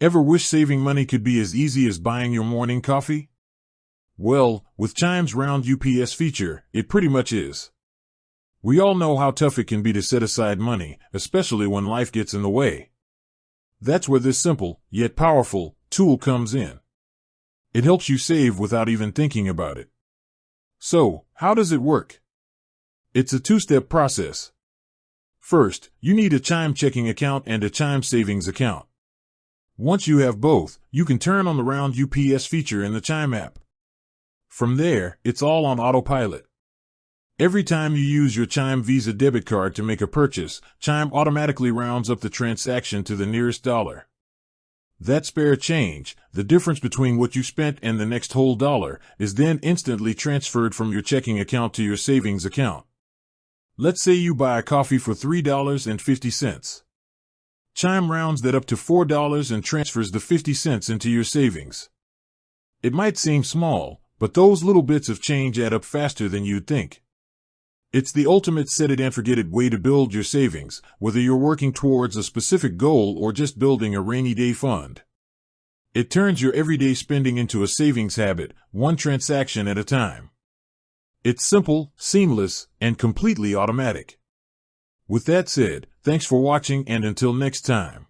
Ever wish saving money could be as easy as buying your morning coffee? Well, with Chime's Round UPS feature, it pretty much is. We all know how tough it can be to set aside money, especially when life gets in the way. That's where this simple, yet powerful, tool comes in. It helps you save without even thinking about it. So, how does it work? It's a two-step process. First, you need a Chime checking account and a Chime savings account. Once you have both, you can turn on the Round UPS feature in the Chime app. From there, it's all on autopilot. Every time you use your Chime Visa debit card to make a purchase, Chime automatically rounds up the transaction to the nearest dollar. That spare change, the difference between what you spent and the next whole dollar, is then instantly transferred from your checking account to your savings account. Let's say you buy a coffee for $3.50. Chime rounds that up to $4 and transfers the 50 cents into your savings. It might seem small, but those little bits of change add up faster than you'd think. It's the ultimate set-it-and-forget-it way to build your savings, whether you're working towards a specific goal or just building a rainy day fund. It turns your everyday spending into a savings habit, one transaction at a time. It's simple, seamless, and completely automatic. With that said, thanks for watching, and until next time.